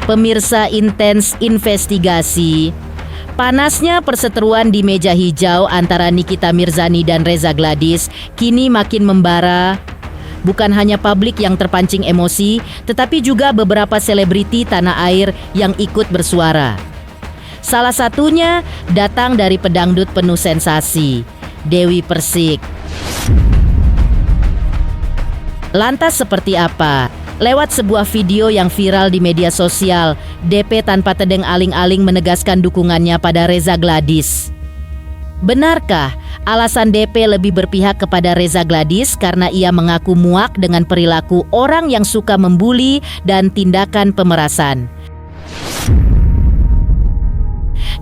Pemirsa Intens Investigasi. Panasnya perseteruan di meja hijau antara Nikita Mirzani dan Reza Gladys kini makin membara. Bukan hanya publik yang terpancing emosi, tetapi juga beberapa selebriti tanah air yang ikut bersuara. Salah satunya datang dari pedangdut penuh sensasi, Dewi Persik. Lantas seperti apa? Lewat sebuah video yang viral di media sosial, DP tanpa tedeng aling-aling menegaskan dukungannya pada Reza Gladys. Benarkah alasan DP lebih berpihak kepada Reza Gladys karena ia mengaku muak dengan perilaku orang yang suka membuli dan tindakan pemerasan?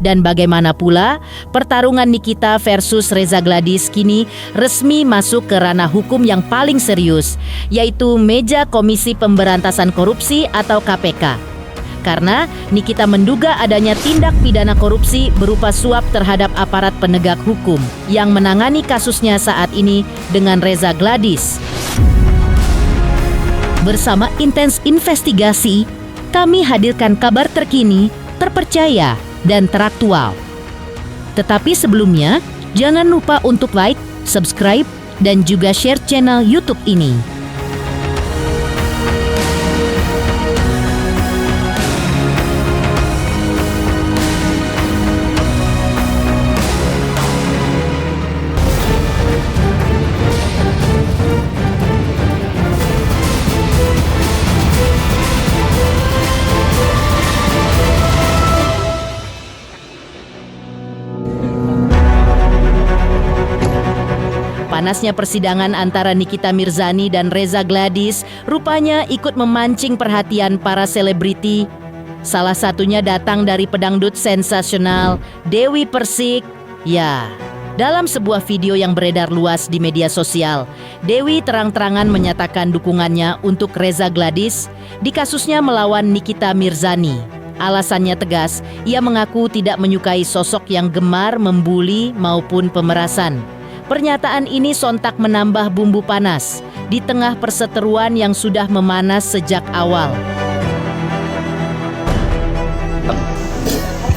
Dan bagaimana pula pertarungan Nikita versus Reza Gladys kini resmi masuk ke ranah hukum yang paling serius, yaitu meja Komisi Pemberantasan Korupsi atau KPK. Karena Nikita menduga adanya tindak pidana korupsi berupa suap terhadap aparat penegak hukum yang menangani kasusnya saat ini dengan Reza Gladys. Bersama Intens Investigasi, kami hadirkan kabar terkini, terpercaya, dan teraktual. Tetapi sebelumnya, jangan lupa untuk like, subscribe, dan juga share channel YouTube ini. Panasnya persidangan antara Nikita Mirzani dan Reza Gladys rupanya ikut memancing perhatian para selebriti. Salah satunya datang dari pedangdut sensasional Dewi Persik. Ya, dalam sebuah video yang beredar luas di media sosial, Dewi terang-terangan menyatakan dukungannya untuk Reza Gladys di kasusnya melawan Nikita Mirzani. Alasannya tegas, ia mengaku tidak menyukai sosok yang gemar membuli maupun pemerasan. Pernyataan ini sontak menambah bumbu panas di tengah perseteruan yang sudah memanas sejak awal.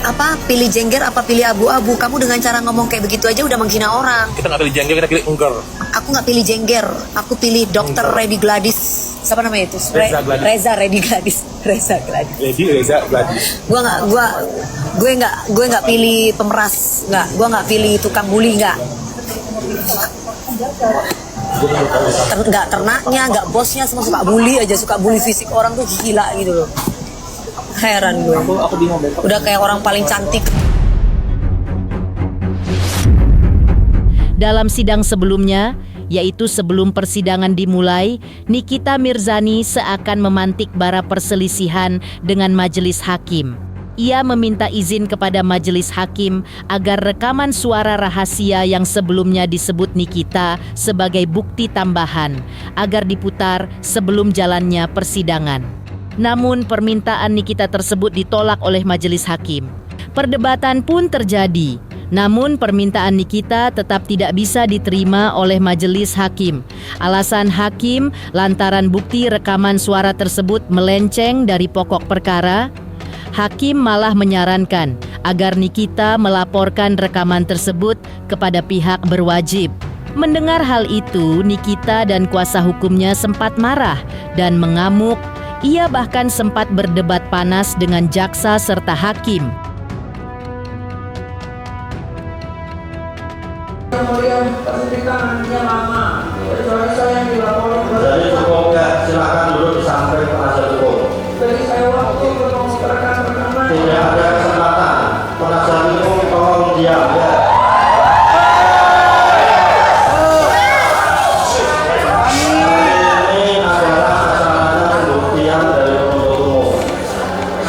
Apa pilih jengger apa pilih abu-abu? Kamu dengan cara ngomong kayak begitu aja udah menghina orang. Kita nggak pilih jengger, kita pilih ungger. Aku nggak pilih jengger, aku pilih Dr. Redi Gladys. Siapa namanya itu? Reza Gladys. Reza Redi Gladys. Reza Gladys. Reza Gladys. Gue nggak pilih pemeras, gue nggak pilih tukang bully, nggak ternaknya, nggak bosnya, semua suka bully aja, suka bully fisik orang tuh gila gitu loh. Heran gue. Aku bingung. Udah kayak orang paling cantik. Dalam sidang sebelumnya, yaitu sebelum persidangan dimulai, Nikita Mirzani seakan memantik bara perselisihan dengan majelis hakim. Ia meminta izin kepada majelis hakim agar rekaman suara rahasia yang sebelumnya disebut Nikita sebagai bukti tambahan agar diputar sebelum jalannya persidangan. Namun permintaan Nikita tersebut ditolak oleh majelis hakim. Perdebatan pun terjadi. Namun permintaan Nikita tetap tidak bisa diterima oleh majelis hakim. Alasan hakim lantaran bukti rekaman suara tersebut melenceng dari pokok perkara. Hakim malah menyarankan agar Nikita melaporkan rekaman tersebut kepada pihak berwajib. Mendengar hal itu, Nikita dan kuasa hukumnya sempat marah dan mengamuk. Ia bahkan sempat berdebat panas dengan jaksa serta hakim. Jadi cukup nggak? Silakan duduk di samping penasihat hukum. Tidak ada kesempatan. Penasihat hukum tolong diam ya. Ini adalah asalnya pembuktian dari penuntut umum.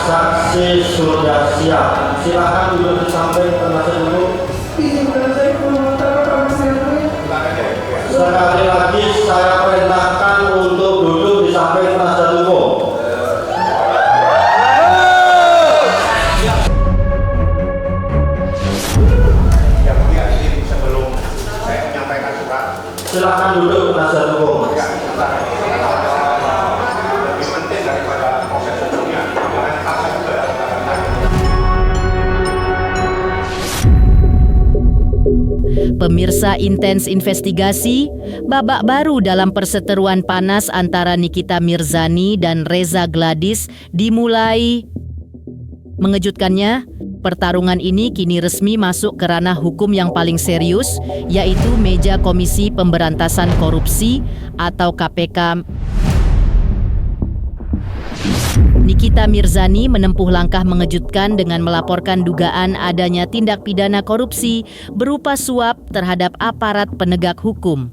Saksi sudah siap. Silakan duduk di samping penasihat hukum. Sekali lagi saya perintahkan untuk duduk di samping Pemirsa Intens Investigasi, babak baru dalam perseteruan panas antara Nikita Mirzani dan Reza Gladys dimulai. Mengejutkannya, pertarungan ini kini resmi masuk ke ranah hukum yang paling serius, yaitu meja Komisi Pemberantasan Korupsi atau KPK. Nikita Mirzani menempuh langkah mengejutkan dengan melaporkan dugaan adanya tindak pidana korupsi berupa suap terhadap aparat penegak hukum.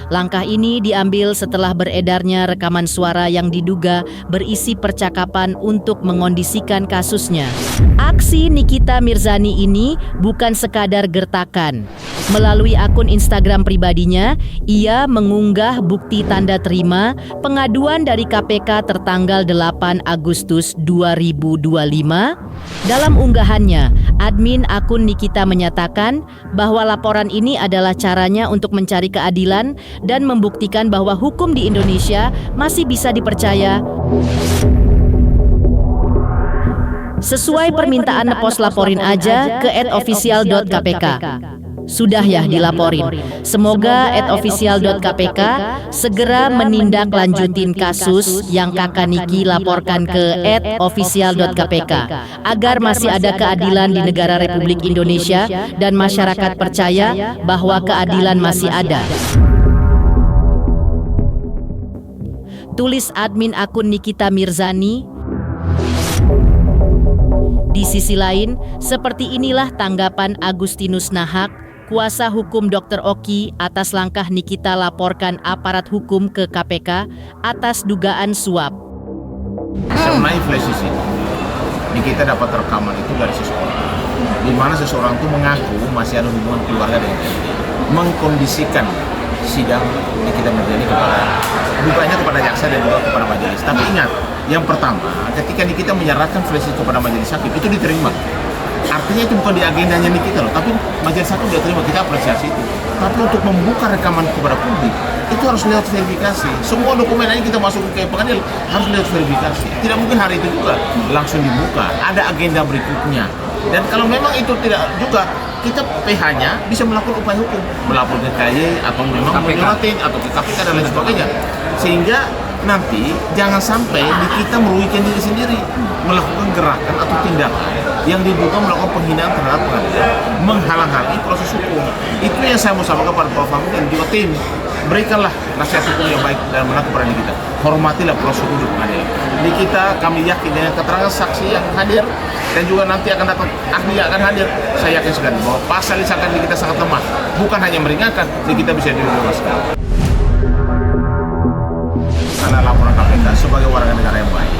Langkah ini diambil setelah beredarnya rekaman suara yang diduga berisi percakapan untuk mengondisikan kasusnya. Aksi Nikita Mirzani ini bukan sekadar gertakan. Melalui akun Instagram pribadinya, ia mengunggah bukti tanda terima pengaduan dari KPK tertanggal 8 Agustus 2025. Dalam unggahannya, admin akun Nikita menyatakan bahwa laporan ini adalah caranya untuk mencari keadilan dan membuktikan bahwa hukum di Indonesia masih bisa dipercaya. Sesuai permintaan Nepos, laporin aja ke @official.kpk. Sudah ya dilaporin. Semoga @official.kpk segera menindaklanjutin kasus yang Kakak Niki laporkan ke @official.kpk agar masih ada keadilan di negara Republik Indonesia dan masyarakat percaya bahwa keadilan masih ada. Tulis admin akun Nikita Mirzani. Di sisi lain, seperti inilah tanggapan Agustinus Nahak, kuasa hukum Dr. Oki atas langkah Nikita laporkan aparat hukum ke KPK atas dugaan suap. Mengenai flash disk itu, Nikita dapat rekaman itu dari seseorang, di mana seseorang itu mengaku masih ada hubungan keluarga dengan dia, mengkondisikan sidang Nikita Mirzani bukannya kepada jaksa dan juga kepada majelis. Tapi ingat, yang pertama, ketika Nikita menyerahkan flash disk kepada majelis hakim, itu diterima. Artinya itu bukan di agendanya Nikita loh, tapi majelis hakim sudah terima, kita apresiasi itu. Tapi untuk membuka rekaman kepada publik, itu harus lewat verifikasi. Semua dokumen aja kita masuk ke pengadilan harus lewat verifikasi. Tidak mungkin hari itu juga langsung dibuka, ada agenda berikutnya. Dan kalau memang itu tidak juga, kita PH-nya bisa melakukan upaya hukum, melapor ke KY atau memang menyuratin atau ke KPK dan lain sebagainya. Sehingga nanti jangan sampai Nikita merugikan diri sendiri, melakukan gerakan atau tindakan yang diduga melakukan penghinaan terhadap pengadilan, menghalang-halangi proses hukum. Itu yang saya mau sampaikan kepada Prof. Mahfud dan juga tim. Berikanlah nasihat hukum yang baik dan benar kepada Nikita. Hormatilah proses hukum di pengadilan. Nikita, kami yakin dengan keterangan saksi yang hadir dan juga nanti akan datang ahli yang akan hadir, saya yakin sekali bahwa pasal yang akan Nikita sangat lemah, bukan hanya meringankan, Nikita bisa dibebaskan. Karena laporan KPK sebagai warga negara yang baik,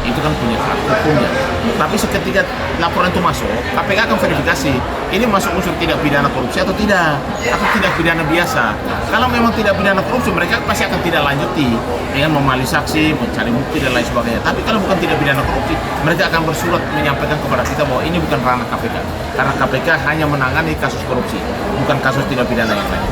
itu kan punya hak hukumnya. Tapi seketika laporan itu masuk, KPK akan verifikasi, ini masuk unsur tidak pidana korupsi atau tidak, atau tidak pidana biasa. Kalau memang tidak pidana korupsi, mereka pasti akan tidak lanjuti dengan memanggil saksi, mencari bukti dan lain sebagainya. Tapi kalau bukan tidak pidana korupsi, mereka akan bersurat menyampaikan kepada kita bahwa ini bukan ranah KPK, karena KPK hanya menangani kasus korupsi, bukan kasus tidak pidana yang lain.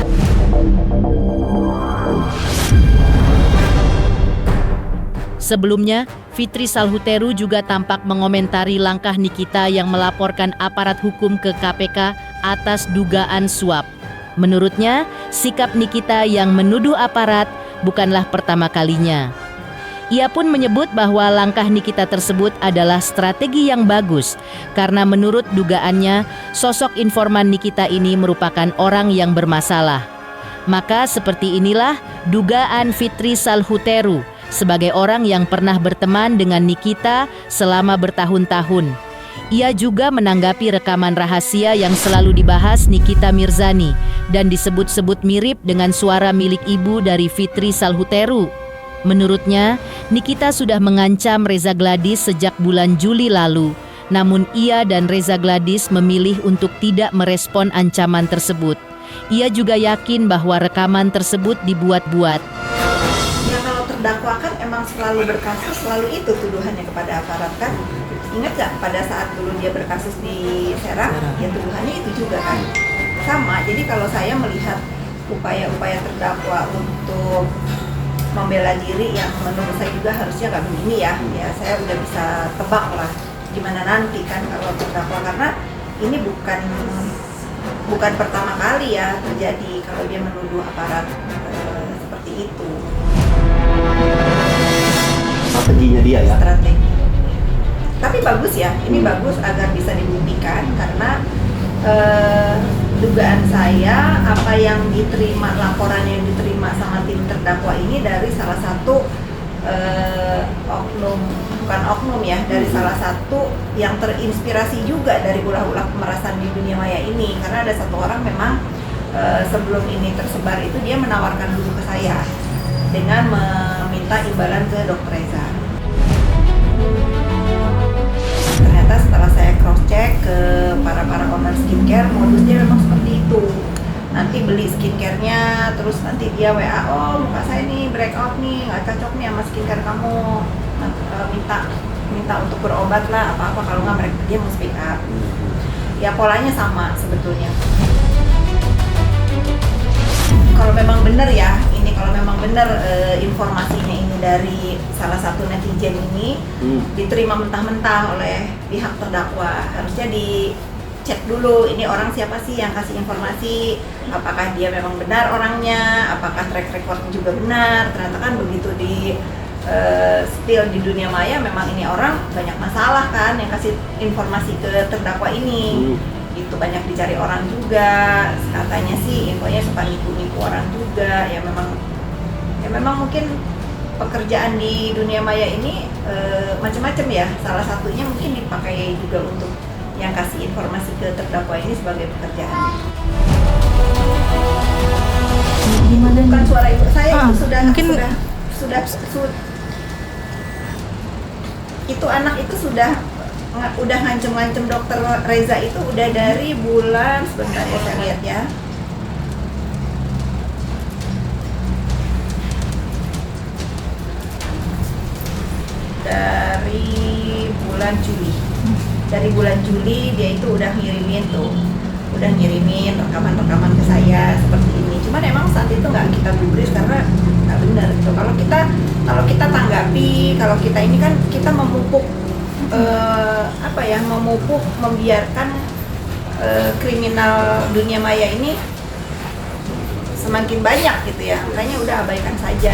Sebelumnya, Fitri Salhuteru juga tampak mengomentari langkah Nikita yang melaporkan aparat hukum ke KPK atas dugaan suap. Menurutnya, sikap Nikita yang menuduh aparat bukanlah pertama kalinya. Ia pun menyebut bahwa langkah Nikita tersebut adalah strategi yang bagus karena menurut dugaannya, sosok informan Nikita ini merupakan orang yang bermasalah. Maka seperti inilah dugaan Fitri Salhuteru sebagai orang yang pernah berteman dengan Nikita selama bertahun-tahun. Ia juga menanggapi rekaman rahasia yang selalu dibahas Nikita Mirzani dan disebut-sebut mirip dengan suara milik ibu dari Fitri Salhuteru. Menurutnya, Nikita sudah mengancam Reza Gladys sejak bulan Juli lalu. Namun ia dan Reza Gladys memilih untuk tidak merespon ancaman tersebut. Ia juga yakin bahwa rekaman tersebut dibuat-buat. Ya kalau terdakwa kan emang selalu berkasus, selalu itu tuduhannya kepada aparat kan. Ingat gak pada saat dulu dia berkasus di Serang, ya tuduhannya itu juga kan. Sama, jadi kalau saya melihat upaya-upaya terdakwa untuk membela diri yang menurut saya juga harusnya gak begini ya. Ya saya udah bisa tebak lah gimana nanti kan kalau terdakwa, karena ini bukan bukan pertama kali ya terjadi kalau dia menuduh aparat seperti itu. Strateginya dia ya. Strategi. Tapi bagus ya, ini bagus agar bisa dibuktikan karena dugaan saya apa yang diterima, laporan yang diterima sama tim terdakwa ini dari salah satu oknum, bukan oknum ya, dari salah satu yang terinspirasi juga dari ulah-ulah pemerasan di dunia maya ini, karena ada satu orang memang sebelum ini tersebar itu dia menawarkan dulu ke saya dengan meminta imbalan ke Dr. Reza. Ternyata setelah saya cross check ke para owner skincare, modusnya memang seperti itu. Nanti beli skincare-nya, terus nanti dia WA, oh muka saya nih breakout nih, nggak cocok nih sama skincare kamu, minta untuk berobat lah, apa kalau nggak mereka dia mau speak up. Ya polanya sama sebetulnya. Kalau memang benar ya, ini kalau memang benar informasinya ini dari salah satu netizen ini diterima mentah-mentah oleh pihak terdakwa, harusnya dicek dulu ini orang siapa sih yang kasih informasi, apakah dia memang benar orangnya, apakah track recordnya juga benar. Ternyata kan begitu di spill di dunia maya, memang ini orang banyak masalah kan yang kasih informasi ke terdakwa ini. Itu banyak dicari orang juga, katanya sih infonya suka nipu orang juga. Ya memang mungkin pekerjaan di dunia maya ini macam-macam ya. Salah satunya mungkin dipakai juga untuk yang kasih informasi ke terdakwa ini sebagai pekerjaan. Bukan suara ibu saya itu sudah itu anak itu udah ngancem-ngancem Dokter Reza itu udah dari bulan, sebentar ya saya lihat ya, dari bulan Juli dia itu udah ngirimin rekaman-rekaman ke saya seperti ini. Cuman emang saat itu nggak kita gubris karena nggak benar gitu. Kalau kita tanggapi, kalau kita ini kan kita memupuk membiarkan kriminal dunia maya ini semakin banyak gitu ya, makanya udah abaikan saja.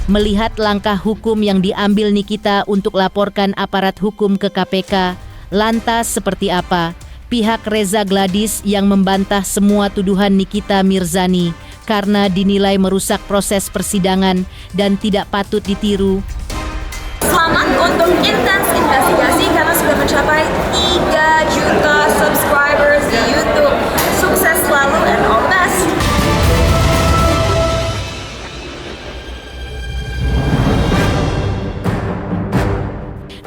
Melihat langkah hukum yang diambil Nikita untuk laporkan aparat hukum ke KPK, lantas seperti apa pihak Reza Gladys yang membantah semua tuduhan Nikita Mirzani karena dinilai merusak proses persidangan dan tidak patut ditiru? Selamat untuk intens investigasi karena sudah mencapai 3 juta subscribers di YouTube. Sukses selalu and all the best.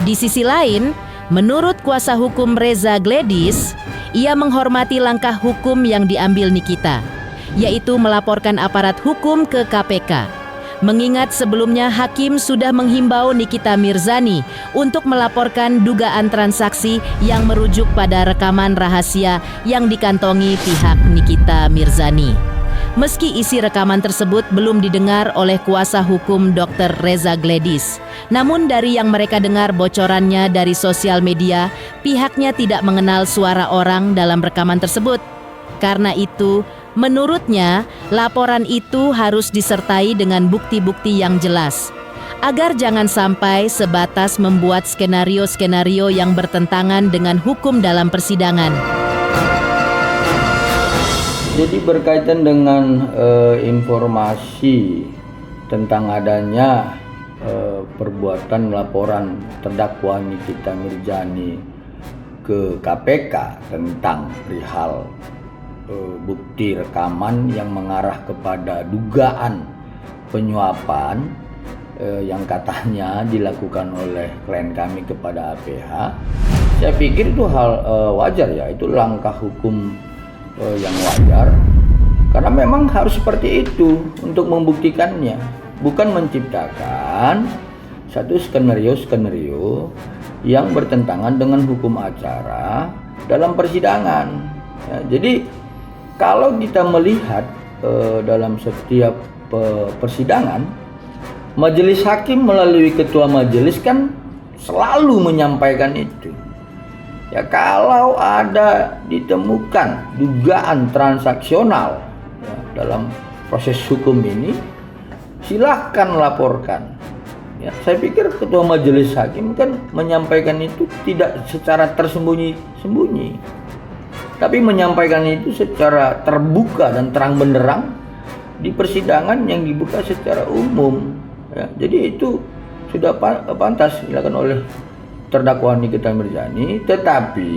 Di sisi lain, menurut kuasa hukum Reza Gladys, ia menghormati langkah hukum yang diambil Nikita, yaitu melaporkan aparat hukum ke KPK. Mengingat sebelumnya hakim sudah menghimbau Nikita Mirzani untuk melaporkan dugaan transaksi yang merujuk pada rekaman rahasia yang dikantongi pihak Nikita Mirzani. Meski isi rekaman tersebut belum didengar oleh kuasa hukum Dr. Reza Gladys, namun dari yang mereka dengar bocorannya dari sosial media, pihaknya tidak mengenal suara orang dalam rekaman tersebut. Karena itu, menurutnya, laporan itu harus disertai dengan bukti-bukti yang jelas, agar jangan sampai sebatas membuat skenario-skenario yang bertentangan dengan hukum dalam persidangan. Jadi berkaitan dengan informasi tentang adanya perbuatan laporan terdakwa Nikita Mirzani ke KPK tentang perihal bukti rekaman yang mengarah kepada dugaan penyuapan yang katanya dilakukan oleh klien kami kepada APH, saya pikir itu hal wajar ya, itu langkah hukum yang wajar, karena memang harus seperti itu untuk membuktikannya, bukan menciptakan satu skenario yang bertentangan dengan hukum acara dalam persidangan ya. Jadi kalau kita melihat dalam setiap persidangan, majelis hakim melalui ketua majelis kan selalu menyampaikan itu, Ya kalau ada ditemukan dugaan transaksional ya, dalam proses hukum ini, silahkan laporkan. Ya, saya pikir Ketua Majelis Hakim kan menyampaikan itu tidak secara tersembunyi-sembunyi, tapi menyampaikan itu secara terbuka dan terang benderang di persidangan yang dibuka secara umum. Ya, jadi itu sudah pantas dilakukan oleh terdakwa Nikita Mirzani, tetapi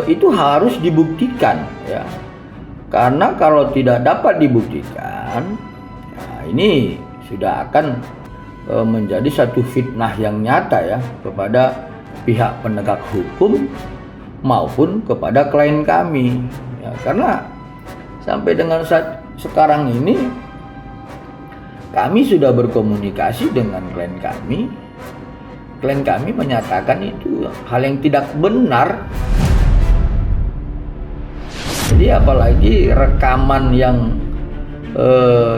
itu harus dibuktikan ya, karena kalau tidak dapat dibuktikan, ya ini sudah akan menjadi satu fitnah yang nyata ya kepada pihak penegak hukum maupun kepada klien kami ya, karena sampai dengan saat sekarang ini kami sudah berkomunikasi dengan klien kami. Klien kami menyatakan itu hal yang tidak benar. Jadi apalagi rekaman yang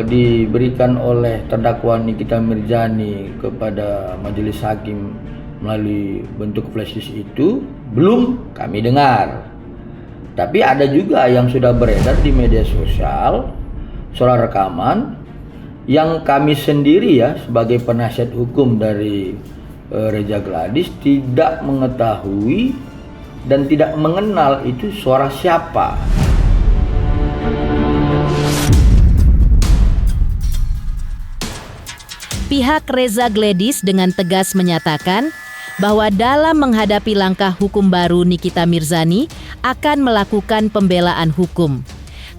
diberikan oleh terdakwa Nikita Mirzani kepada Majelis Hakim melalui bentuk flash disk itu belum kami dengar. Tapi ada juga yang sudah beredar di media sosial soal rekaman yang kami sendiri ya sebagai penasihat hukum dari Reza Gladys tidak mengetahui dan tidak mengenal itu suara siapa. Pihak Reza Gladys dengan tegas menyatakan bahwa dalam menghadapi langkah hukum baru Nikita Mirzani akan melakukan pembelaan hukum.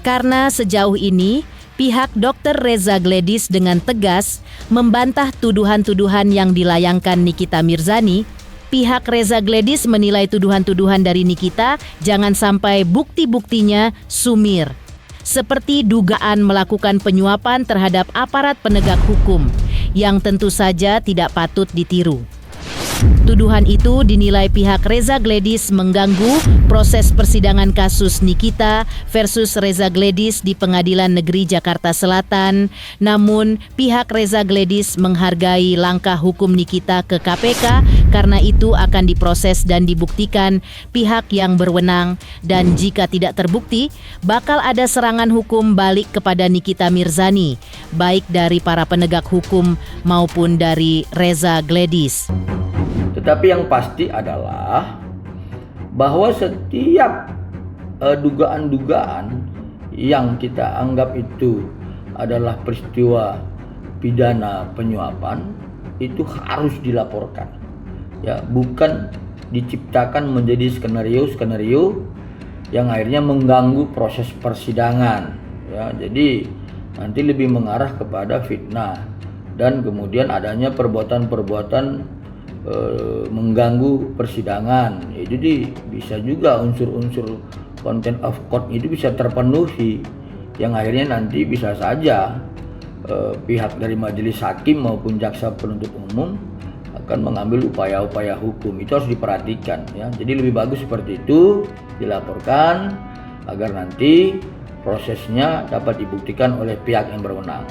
Karena sejauh ini pihak Dr. Reza Gladys dengan tegas membantah tuduhan-tuduhan yang dilayangkan Nikita Mirzani. Pihak Reza Gladys menilai tuduhan-tuduhan dari Nikita jangan sampai bukti-buktinya sumir, seperti dugaan melakukan penyuapan terhadap aparat penegak hukum yang tentu saja tidak patut ditiru. Tuduhan itu dinilai pihak Reza Gladys mengganggu proses persidangan kasus Nikita versus Reza Gladys di Pengadilan Negeri Jakarta Selatan. Namun, pihak Reza Gladys menghargai langkah hukum Nikita ke KPK karena itu akan diproses dan dibuktikan pihak yang berwenang, dan jika tidak terbukti, bakal ada serangan hukum balik kepada Nikita Mirzani, baik dari para penegak hukum maupun dari Reza Gladys. Tetapi yang pasti adalah bahwa setiap dugaan-dugaan yang kita anggap itu adalah peristiwa pidana penyuapan itu harus dilaporkan. Ya, bukan diciptakan menjadi skenario-skenario yang akhirnya mengganggu proses persidangan. Ya, jadi nanti lebih mengarah kepada fitnah dan kemudian adanya perbuatan-perbuatan mengganggu persidangan. Jadi bisa juga unsur-unsur contempt of court itu bisa terpenuhi, yang akhirnya nanti bisa saja pihak dari majelis hakim maupun jaksa penuntut umum akan mengambil upaya-upaya hukum. Itu harus diperhatikan ya. Jadi lebih bagus seperti itu dilaporkan agar nanti prosesnya dapat dibuktikan oleh pihak yang berwenang.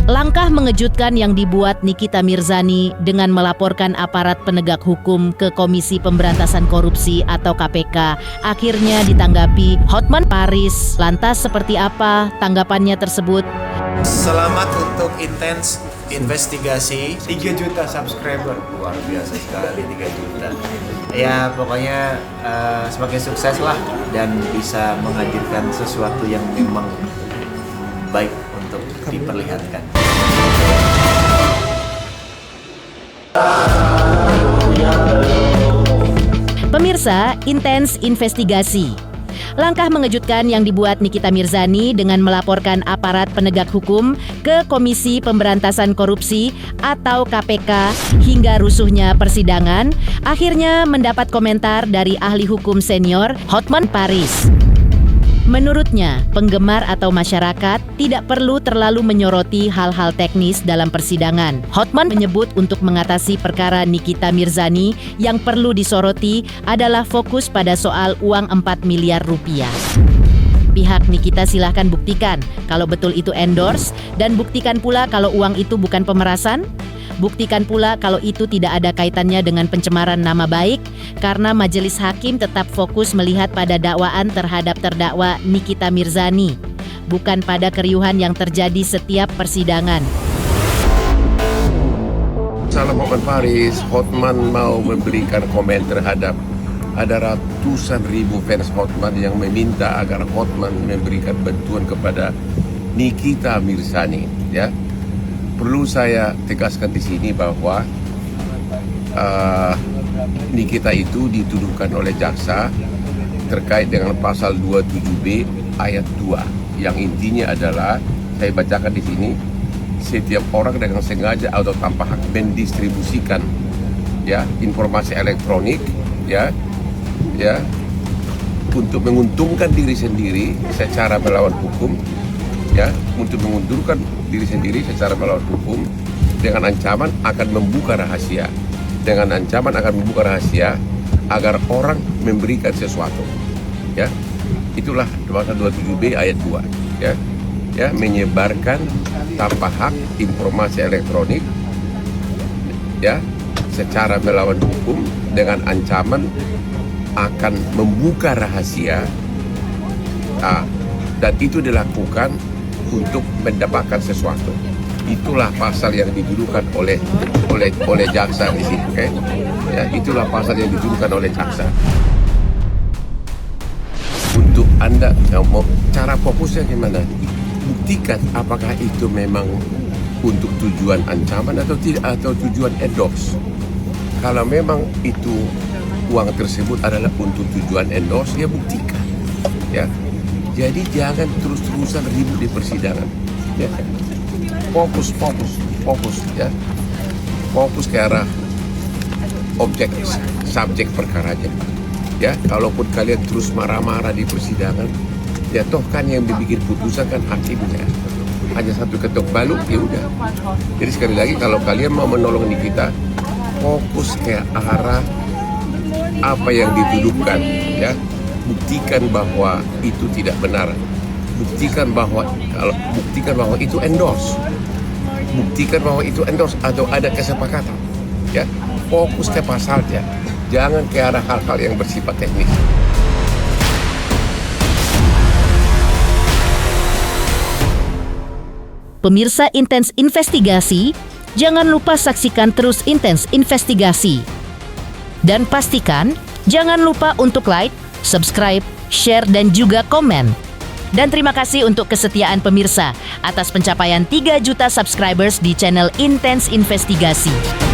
Langkah mengejutkan yang dibuat Nikita Mirzani dengan melaporkan aparat penegak hukum ke Komisi Pemberantasan Korupsi atau KPK akhirnya ditanggapi Hotman Paris. Lantas seperti apa tanggapannya tersebut? Selamat untuk intens investigasi 3 juta subscriber. Luar biasa sekali 3 juta. Ya pokoknya semakin sukses lah dan bisa menghadirkan sesuatu yang memang baik untuk diperlihatkan. Pemirsa, intens investigasi. Langkah mengejutkan yang dibuat Nikita Mirzani dengan melaporkan aparat penegak hukum ke Komisi Pemberantasan Korupsi atau KPK hingga rusuhnya persidangan akhirnya mendapat komentar dari ahli hukum senior Hotman Paris. Menurutnya, penggemar atau masyarakat tidak perlu terlalu menyoroti hal-hal teknis dalam persidangan. Hotman menyebut untuk mengatasi perkara Nikita Mirzani yang perlu disoroti adalah fokus pada soal uang 4 miliar rupiah. Pihak Nikita silahkan buktikan kalau betul itu endorse dan buktikan pula kalau uang itu bukan pemerasan. Buktikan pula kalau itu tidak ada kaitannya dengan pencemaran nama baik, karena majelis hakim tetap fokus melihat pada dakwaan terhadap terdakwa Nikita Mirzani, bukan pada keriuhan yang terjadi setiap persidangan. Salam Hotman Paris, Hotman mau memberikan komen terhadap ada ratusan ribu fans Hotman yang meminta agar Hotman memberikan bantuan kepada Nikita Mirzani. Ya, perlu saya tegaskan di sini bahwa Nikita itu dituduhkan oleh jaksa terkait dengan pasal 27B ayat 2 yang intinya adalah, saya bacakan di sini, setiap orang dengan sengaja atau tanpa hak mendistribusikan informasi elektronik untuk menguntungkan diri sendiri secara melawan hukum, untuk menguntungkan diri sendiri secara melawan hukum dengan ancaman akan membuka rahasia, agar orang memberikan sesuatu, itulah pasal 27B ayat 2, menyebarkan tanpa hak informasi elektronik secara melawan hukum dengan ancaman akan membuka rahasia, dan itu dilakukan untuk mendapatkan sesuatu. Itulah pasal yang dituduhkan oleh jaksa di sini, itulah pasal yang dituduhkan oleh jaksa. Untuk Anda mau cara fokusnya gimana? Buktikan apakah itu memang untuk tujuan ancaman atau tidak, atau tujuan endorse. Kalau memang itu uang tersebut adalah untuk tujuan endorse, ya buktikan. Jadi jangan terus-terusan ribut di persidangan. Fokus ke arah objek, subjek perkaranya. Kalaupun kalian terus marah-marah di persidangan, toh kan yang dibikin putusan kan hakimnya, hanya satu ketok palu, ya udah. Jadi sekali lagi, kalau kalian mau menolong Nikita, fokus ke arah apa yang dituduhkan, buktikan bahwa itu tidak benar, buktikan bahwa itu endorse, atau ada kesepakatan, fokus ke pasalnya, jangan ke arah hal-hal yang bersifat teknis. Pemirsa Intens Investigasi, jangan lupa saksikan terus Intens Investigasi. Dan pastikan jangan lupa untuk like, subscribe, share, dan juga komen. Dan terima kasih untuk kesetiaan pemirsa atas pencapaian 3 juta subscribers di channel Intens Investigasi.